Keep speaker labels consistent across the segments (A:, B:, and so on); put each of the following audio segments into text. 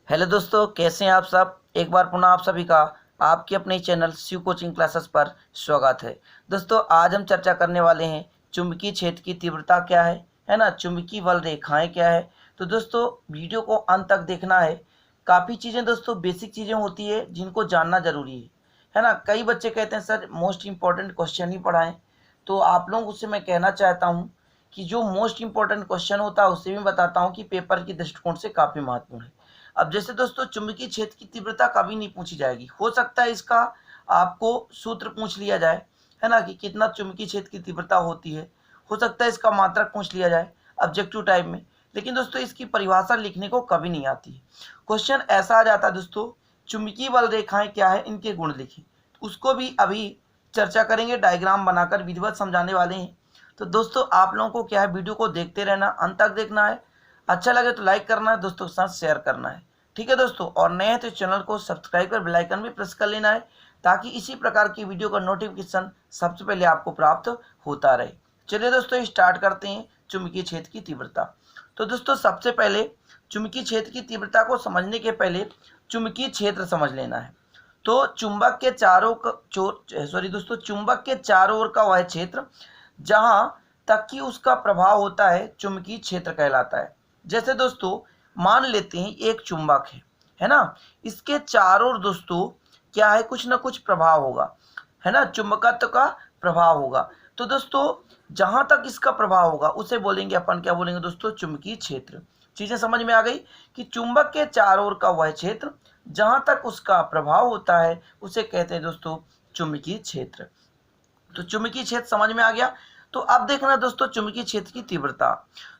A: Hello दोस्तों, कैसे हैं आप सब। एक बार पुनः आप सभी का आपके अपने चैनल शिव कोचिंग क्लासेस पर स्वागत है। दोस्तों, आज हम चर्चा करने वाले हैं चुंबकीय क्षेत्र की तीव्रता क्या है ना, चुंबकीय बल रेखाएं क्या है। तो दोस्तों, वीडियो को अंत तक देखना है। काफ़ी चीज़ें दोस्तों बेसिक चीज़ें होती है जिनको जानना जरूरी है ना। कई बच्चे कहते हैं सर मोस्ट इम्पॉर्टेंट क्वेश्चन ही पढ़ाएं, तो आप लोगों से मैं कहना चाहता हूँ कि जो मोस्ट इम्पॉर्टेंट क्वेश्चन होता है उसे भी बताता हूँ कि पेपर के दृष्टिकोण से काफ़ी महत्वपूर्ण है। अब जैसे दोस्तों चुंबकीय क्षेत्र की तीव्रता कभी नहीं पूछी जाएगी, हो सकता है इसका आपको सूत्र पूछ लिया जाए, है ना, कि कितना चुंबकीय क्षेत्र की तीव्रता होती है। हो सकता है इसका मात्रक पूछ लिया जाए ऑब्जेक्टिव टाइप में, लेकिन दोस्तों इसकी परिभाषा लिखने को कभी नहीं आती है। क्वेश्चन ऐसा आ जाता है दोस्तों, चुंबकीय बल रेखाएं क्या है, इनके गुण लिखें। उसको भी अभी चर्चा करेंगे, डायग्राम बनाकर विधिवत समझाने वाले हैं। तो दोस्तों आप लोगों को क्या है, वीडियो को देखते रहना, अंत तक देखना है। अच्छा लगे तो लाइक करना है, दोस्तों के साथ शेयर करना है। ठीक है दोस्तों, और नए हैं तो चैनल को सब्सक्राइब कर बेल आइकन भी प्रेस कर लेना है, ताकि इसी प्रकार की वीडियो का नोटिफिकेशन सबसे पहले आपको प्राप्त होता रहे। चलिए दोस्तों स्टार्ट करते हैं चुंबकीय क्षेत्र की तीव्रता। तो दोस्तों सबसे पहले चुंबकीय क्षेत्र की तीव्रता को समझने के पहले चुंबकीय क्षेत्र समझ लेना है। तो चुंबक के चुंबक के चारों ओर का वह क्षेत्र जहां तक कि उसका प्रभाव होता है चुंबकीय क्षेत्र कहलाता है। जैसे दोस्तों मान लेते हैं एक चुंबक है ना, इसके चारों ओर दोस्तों क्या है, कुछ ना कुछ प्रभाव होगा, है ना, चुंबकत्व का प्रभाव होगा। तो दोस्तों जहां तक इसका प्रभाव होगा उसे बोलेंगे अपन, क्या बोलेंगे दोस्तों, चुंबकीय क्षेत्र। चीजें समझ में आ गई कि चुंबक के चारों ओर का वह क्षेत्र जहां तक उसका प्रभाव होता है उसे कहते हैं दोस्तों चुंबकीय क्षेत्र। तो चुंबकीय क्षेत्र समझ में आ गया। तो अब देखना दोस्तों चुंबकीय क्षेत्र की तीव्रता।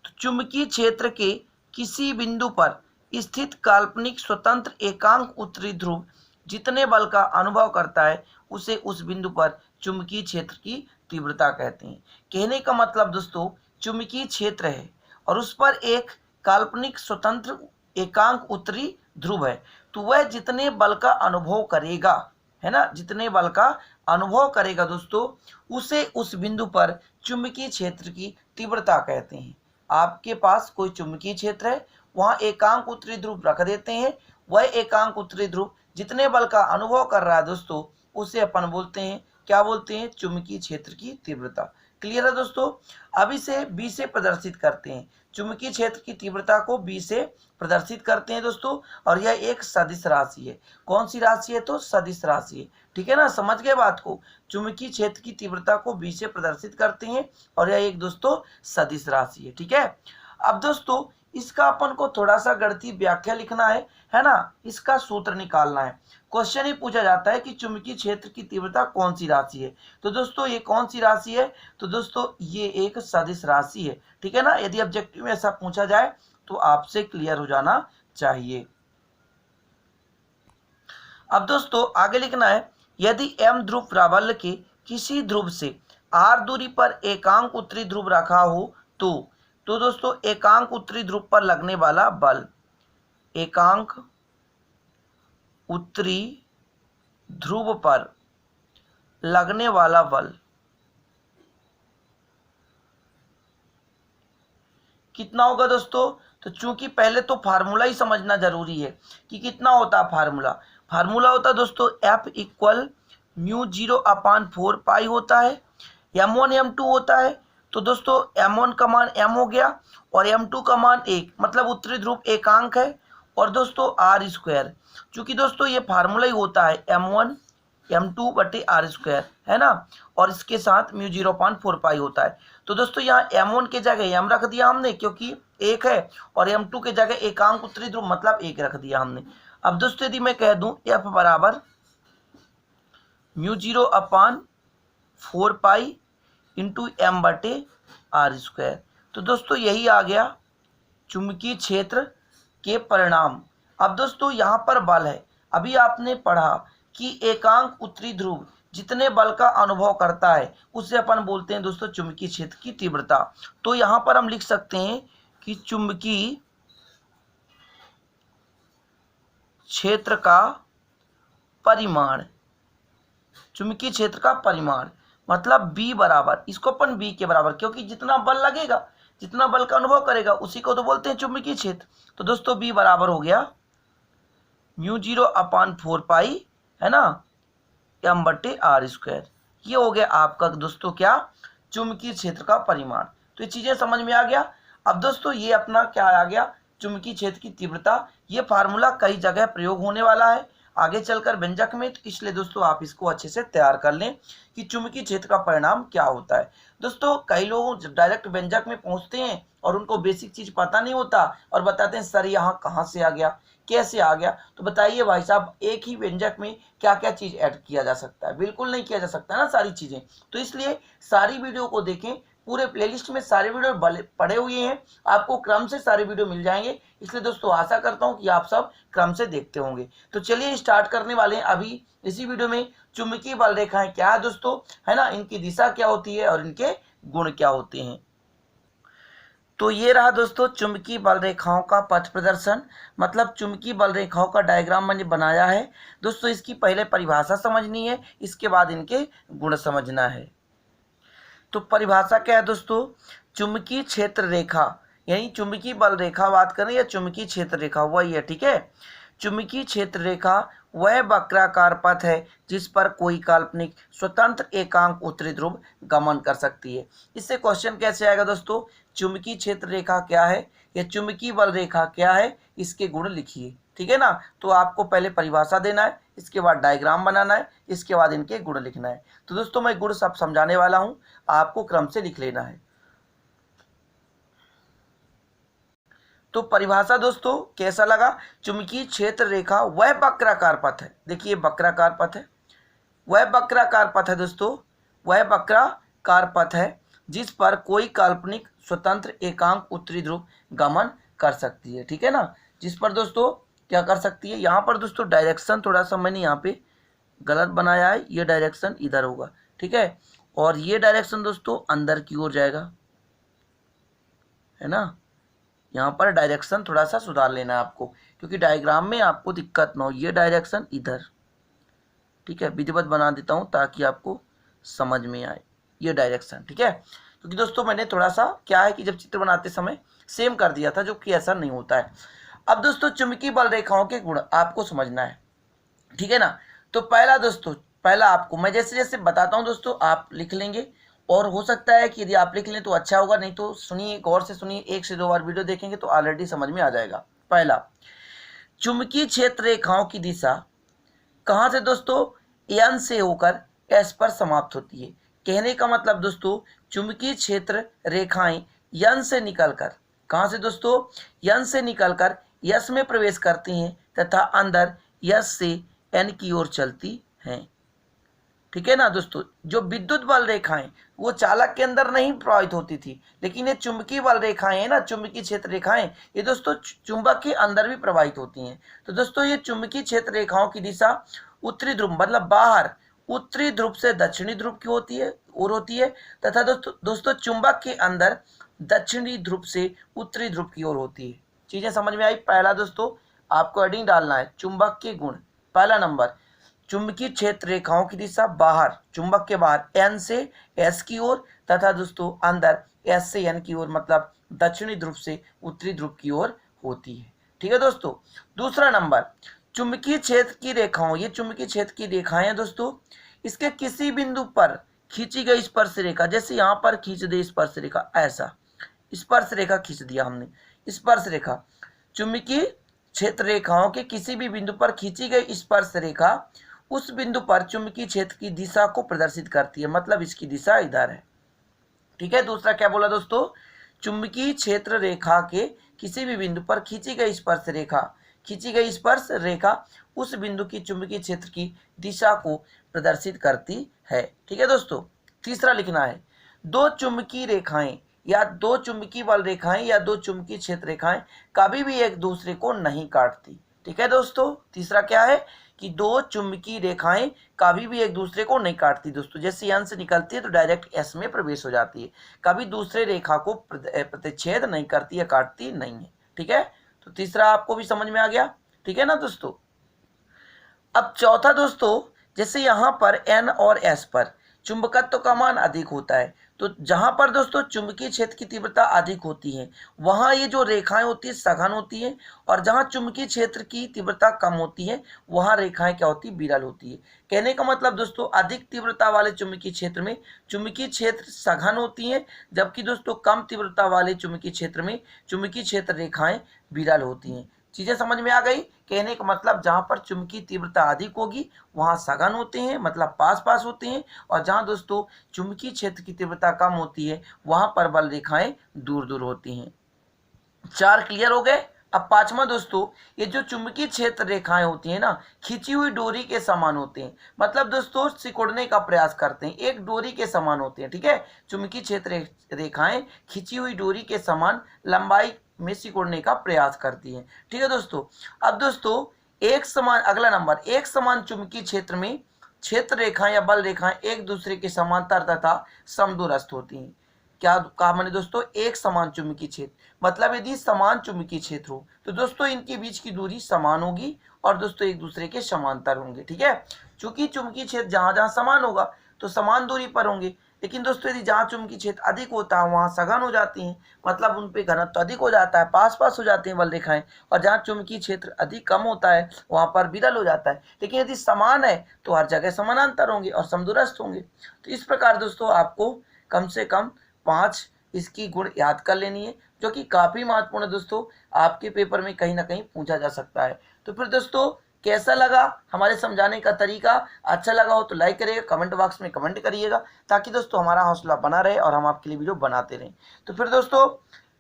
A: तो चुंबकीय क्षेत्र के किसी बिंदु पर स्थित काल्पनिक स्वतंत्र एकांक उत्तरी ध्रुव जितने बल का अनुभव करता है उसे उस बिंदु पर चुंबकीय क्षेत्र की तीव्रता कहते हैं। कहने का मतलब दोस्तों चुंबकीय क्षेत्र है और उस पर एक काल्पनिक स्वतंत्र एकांक उत्तरी ध्रुव है, तो वह जितने बल का अनुभव करेगा, है ना, जितने बल का अनुभव करेगा दोस्तों, उसे उस बिंदु पर चुंबकीय क्षेत्र की तीव्रता कहते हैं। आपके पास कोई चुंबकीय क्षेत्र है, वहां एकांक उत्तरी ध्रुव रख देते हैं, वह एकांक उत्तरी ध्रुव जितने बल का अनुभव कर रहा है दोस्तों उसे अपन बोलते हैं, क्या बोलते हैं, चुंबकीय क्षेत्र की तीव्रता। क्लियर है दोस्तों। अब इसे बी से प्रदर्शित करते हैं, चुंबकीय क्षेत्र की तीव्रता को बी से प्रदर्शित करते हैं दोस्तों, और यह एक सदिश राशि है। कौन सी राशि है, तो सदिश राशि है। ठीक है ना, समझ गए बात को। चुंबकीय क्षेत्र की तीव्रता को बी से प्रदर्शित करते हैं और यह एक दोस्तों सदिश राशि है। ठीक है। अब दोस्तों इसका अपन को थोड़ा सा गणितीय व्याख्या लिखना है ना, इसका सूत्र निकालना है। क्वेश्चन ही पूछा जाता है कि चुंबकीय क्षेत्र की तीव्रता कौन सी राशि है। तो दोस्तों ये कौन सी राशि है, तो दोस्तों ये एक सदिश राशि है। ठीक है ना, यदि ऑब्जेक्टिव में ऐसा पूछा जाए तो आपसे क्लियर हो जाना चाहिए। अब दोस्तों आगे लिखना है, यदि एम ध्रुव प्राबल्य के किसी ध्रुव से आर दूरी पर एकांक उत्तरी ध्रुव रखा हो तो दोस्तों एकांक उत्तरी ध्रुव पर लगने वाला बल, एकांक उत्तरी ध्रुव पर लगने वाला बल कितना होगा दोस्तों। तो चूंकि पहले तो फार्मूला ही समझना जरूरी है कि कितना होता है। फार्मूला होता है दोस्तों F इक्वल μ0/4 पाई होता है। M1 M2 होता है, तो दोस्तों M1 का मान M हो गया और M2 का मान 1, मतलब उत्तरी ध्रुव एकांक है, और दोस्तों आर स्क्वायर, चूंकि दोस्तों ये फार्मूला ही होता है M1 M2 बटे आर स्क्वायर, है ना, और इसके साथ μ0/4 पाई होता है। तो दोस्तों यहाँ M1 के जगह M रख दिया हमने क्योंकि 1 है, और M2 के जगह एकांक उत्तरी ध्रुव मतलब 1 रख दिया हमने। अब दोस्तों यदि मैं कह दूं F बराबर μ0/4 पाई इंटू M बटे आर स्क्वायर, तो दोस्तों यही आ गया चुंबकीय क्षेत्र के परिणाम। अब दोस्तों यहाँ पर बल है, अभी आपने पढ़ा कि एकांक उत्तरी ध्रुव जितने बल का अनुभव करता है उसे अपन बोलते हैं दोस्तों चुंबकीय क्षेत्र की तीव्रता। तो यहाँ पर हम लिख सकते हैं कि चुंबकीय क्षेत्र का परिमाण, चुंबकीय क्षेत्र का परिमाण मतलब B बराबर, इसको अपन B के बराबर, क्योंकि जितना बल लगेगा, जितना बल का अनुभव करेगा उसी को तो बोलते हैं चुंबकीय क्षेत्र। तो दोस्तों B बराबर हो गया μ0/4 है ना m/r²। ये हो गया आपका दोस्तों क्या, चुंबकीय क्षेत्र का परिमाण। तो ये चीजें समझ में आ गया। अब दोस्तों ये अपना क्या आ गया, चुंबकीय क्षेत्र की तीव्रता। ये फार्मूला कई जगह प्रयोग होने वाला है आगे चलकर व्यंजक में, तो इसलिए दोस्तों आप इसको अच्छे से तैयार कर लें कि चुंबकीय क्षेत्र का परिणाम क्या होता है। दोस्तों कई लोग डायरेक्ट व्यंजक में पहुंचते हैं और उनको बेसिक चीज पता नहीं होता और बताते हैं सर यहाँ कहाँ से आ गया, कैसे आ गया। तो बताइए भाई साहब, एक ही व्यंजक में क्या क्या चीज ऐड किया जा सकता है? बिल्कुल नहीं किया जा सकता ना सारी चीजें। तो इसलिए सारी वीडियो को देखें, पूरे प्लेलिस्ट में सारे वीडियो पड़े हुए हैं, आपको क्रम से सारे वीडियो मिल जाएंगे। इसलिए दोस्तों आशा करता हूं कि आप सब क्रम से देखते होंगे। तो चलिए स्टार्ट करने वाले हैं अभी इसी वीडियो में। चुंबकीय बल रेखाएं क्या है दोस्तों, है ना, इनकी दिशा क्या होती है और इनके गुण क्या होते हैं। तो ये रहा दोस्तों चुंबकीय बल रेखाओं का पथ प्रदर्शन, मतलब चुंबकीय बल रेखाओं का डायग्राम मैंने बनाया है दोस्तों। इसकी पहले परिभाषा समझनी है, इसके बाद इनके गुण समझना है। तो परिभाषा क्या है दोस्तों, चुंबकीय क्षेत्र रेखा, यानी चुंबकीय बल रेखा बात करें या चुंबकीय क्षेत्र रेखा वही है, ठीक है। चुंबकीय क्षेत्र रेखा वह वक्राकार पथ है जिस पर कोई काल्पनिक स्वतंत्र एकांक उत्तरी ध्रुव गमन कर सकती है। इससे क्वेश्चन कैसे आएगा दोस्तों, चुंबकीय क्षेत्र रेखा क्या है या चुंबकीय बल रेखा क्या है, इसके गुण लिखिए, ठीक है ना। तो आपको पहले परिभाषा देना है, इसके बाद डायग्राम बनाना है, इसके बाद इनके गुण लिखना है। तो दोस्तों मैं गुण सब समझाने वाला हूं, आपको क्रम से लिख लेना है। तो परिभाषा दोस्तों कैसा लगा, चुंबकीय क्षेत्र रेखा वह वक्राकार पथ है, देखिए वक्राकार पथ है, वह वक्राकार पथ है दोस्तों, वह वक्राकार पथ है जिस पर कोई काल्पनिक स्वतंत्र एकांक उत्तरी ध्रुव गमन कर सकती है, ठीक है ना। जिस पर दोस्तों क्या कर सकती है, यहाँ पर दोस्तों डायरेक्शन थोड़ा सा मैंने यहाँ पे गलत बनाया है, ये डायरेक्शन इधर होगा, ठीक है, और ये डायरेक्शन दोस्तों अंदर की ओर जाएगा, है ना। यहाँ पर डायरेक्शन थोड़ा सा सुधार लेना है आपको, क्योंकि डायग्राम में आपको दिक्कत ना हो। ये डायरेक्शन इधर, ठीक है, विधिवत बना देता हूँ ताकि आपको समझ में आए, ये डायरेक्शन, ठीक है। क्योंकि दोस्तों मैंने थोड़ा सा क्या है कि जब चित्र बनाते समय सेम कर दिया था, जो कि ऐसा नहीं होता है। अब दोस्तों चुंबकीय बल रेखाओं के गुण आपको समझना है, ठीक है ना। तो पहला दोस्तों, पहला आपको मैं जैसे जैसे बताता हूँ दोस्तों आप लिख लेंगे, और हो सकता है कि यदि आप लिख लें तो अच्छा होगा, नहीं तो सुनिए, गौर से सुनिए, 1 से 2 बार वीडियो देखेंगे तो ऑलरेडी समझ में आ जाएगा। पहला, चुंबकीय क्षेत्र रेखाओं की दिशा कहाँ से दोस्तों, एन से होकर एस पर समाप्त होती है। कहने का मतलब दोस्तों चुंबकीय क्षेत्र रेखाएं एन से निकलकर, कहाँ से दोस्तों, एन से निकलकर एस में प्रवेश करती हैं तथा अंदर एस से एन की ओर चलती हैं, ठीक है ना दोस्तों। जो विद्युत बल रेखाएं वो चालक के अंदर नहीं प्रवाहित होती थी, लेकिन ये चुंबकीय बल रेखाएं है ना, चुंबकीय क्षेत्र रेखाएं, ये दोस्तों चुंबक के अंदर भी प्रवाहित होती हैं। तो दोस्तों ये चुंबकीय क्षेत्र रेखाओं की दिशा उत्तरी ध्रुव मतलब बाहर उत्तरी ध्रुव से दक्षिणी ध्रुव की होती है और होती है, तथा दोस्तों चुंबक के अंदर दक्षिणी ध्रुव से उत्तरी ध्रुव की ओर होती है। चीजें समझ में आई। पहला दोस्तों आपको हेडिंग डालना है, चुंबक के गुण। पहला नंबर, चुंबकीय क्षेत्र रेखाओं की दिशा बाहर, चुंबक के बाहर एन से एस की ओर, तथा दोस्तों अंदर एस से एन की ओर, मतलब दक्षिणी ध्रुव से उत्तरी ध्रुव की ओर होती है, ठीक है दोस्तों। दूसरा नंबर, चुंबकीय क्षेत्र की रेखाओं, ये चुंबकीय क्षेत्र की रेखाएं हैं दोस्तों, इसके किसी बिंदु पर खींची गई स्पर्श रेखा, जैसे यहाँ पर खींच दे स्पर्श रेखा, ऐसा स्पर्श रेखा खींच दिया हमने, स्पर्श रेखा, चुंबकीय क्षेत्र रेखाओं के किसी भी बिंदु पर खींची गई स्पर्श रेखा उस बिंदु पर चुंबकीय क्षेत्र की दिशा को प्रदर्शित करती है, मतलब इसकी दिशा इधर है, ठीक है। दूसरा क्या बोला दोस्तों, चुंबकीय क्षेत्र रेखा के किसी भी बिंदु पर खींची गई स्पर्श रेखा उस बिंदु की चुंबकीय क्षेत्र की दिशा को प्रदर्शित करती है, ठीक है दोस्तों। तीसरा लिखना है, दो चुंबकीय रेखाएं या दो चुंबकीय बल रेखाएं या दो चुंबकीय क्षेत्र रेखाएं कभी भी एक दूसरे को नहीं काटती, ठीक है दोस्तों। तीसरा क्या है कि दो चुंबकीय रेखाएं कभी भी एक दूसरे को नहीं काटती दोस्तों, जैसे एन से निकलती है तो डायरेक्ट एस में प्रवेश हो जाती है, कभी दूसरे रेखा को प्रतिच्छेद नहीं करती या काटती नहीं है, ठीक है। तो तीसरा आपको भी समझ में आ गया, ठीक है ना दोस्तों। अब चौथा दोस्तों, जैसे यहाँ पर एन और एस पर चुंबकत्व का मान अधिक होता है, तो जहां पर दोस्तों चुंबकीय क्षेत्र की तीव्रता अधिक होती है वहां ये जो रेखाएं होती है सघन होती है, और जहां चुंबकीय क्षेत्र की तीव्रता कम होती है वहां रेखाएं क्या होती है, विरल होती है। कहने का मतलब दोस्तों अधिक तीव्रता वाले चुंबकीय क्षेत्र में चुंबकीय क्षेत्र सघन होती है, जबकि दोस्तों कम तीव्रता वाले चुंबकीय क्षेत्र में चुंबकीय क्षेत्र रेखाएं विरल होती हैं। चीजें समझ में आ गई। कहने का मतलब जहां पर चुंबकीय तीव्रता अधिक होगी वहां सघन होते हैं, मतलब पास पास होते हैं, और जहां दोस्तों चुंबकीय क्षेत्र की तीव्रता कम होती है वहां पर बल रेखाएं दूर दूर होती हैं। 4 क्लियर हो गए। अब 5वां दोस्तों, ये जो चुंबकीय क्षेत्र रेखाएं होती हैं ना, खींची हुई डोरी के समान होते हैं, मतलब दोस्तों सिकुड़ने का प्रयास करते हैं, एक डोरी के समान होते हैं। ठीक है, चुंबकीय क्षेत्र रेखाएं खींची हुई डोरी के समान लंबाई में सिकुड़ने का प्रयास करती हैं। ठीक है दोस्तों। अब दोस्तों एक समान, अगला नंबर, एक समान चुंबकीय क्षेत्र में क्षेत्र रेखाएं या बल रेखाएं एक दूसरे के समांतर तथा समदूरस्थ होती हैं। क्या कहा मैंने दोस्तों, एक समान चुंबकीय क्षेत्र, मतलब यदि समान चुंबकीय क्षेत्र हो तो दोस्तों इनके बीच की दूरी समान होगी और दोस्तों एक दूसरे के समांतर होंगे। ठीक है, चूंकि चुंबकीय क्षेत्र जहां जहां समान होगा तो समान दूरी पर होंगे, लेकिन दोस्तों यदि जहां चुंबकीय क्षेत्र अधिक होता है वहां सघन हो जाती हैं, मतलब उन पे घनत्व अधिक हो जाता है, पास पास हो जाते हैं बल रेखाएं, और जहां चुंबकीय क्षेत्र अधिक कम होता है वहां पर विरल हो जाता है। लेकिन यदि समान है तो हर जगह समानांतर होंगे और समदूरस्थ होंगे। तो इस प्रकार दोस्तों आपको कम से कम 5 इसकी गुण याद कर लेनी है, जो कि काफी महत्वपूर्ण है दोस्तों, आपके पेपर में कहीं ना कहीं पूछा जा सकता है। तो फिर दोस्तों कैसा लगा हमारे समझाने का तरीका? अच्छा लगा हो तो लाइक करिएगा, कमेंट बॉक्स में कमेंट करिएगा, ताकि दोस्तों हमारा हौसला बना रहे और हम आपके लिए वीडियो बनाते रहें। तो फिर दोस्तों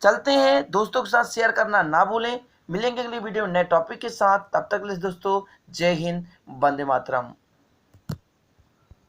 A: चलते हैं, दोस्तों के साथ शेयर करना ना भूलें। मिलेंगे अगली वीडियो में नए टॉपिक के साथ, तब तक के लिए दोस्तों जय हिंद, वंदे मातरम।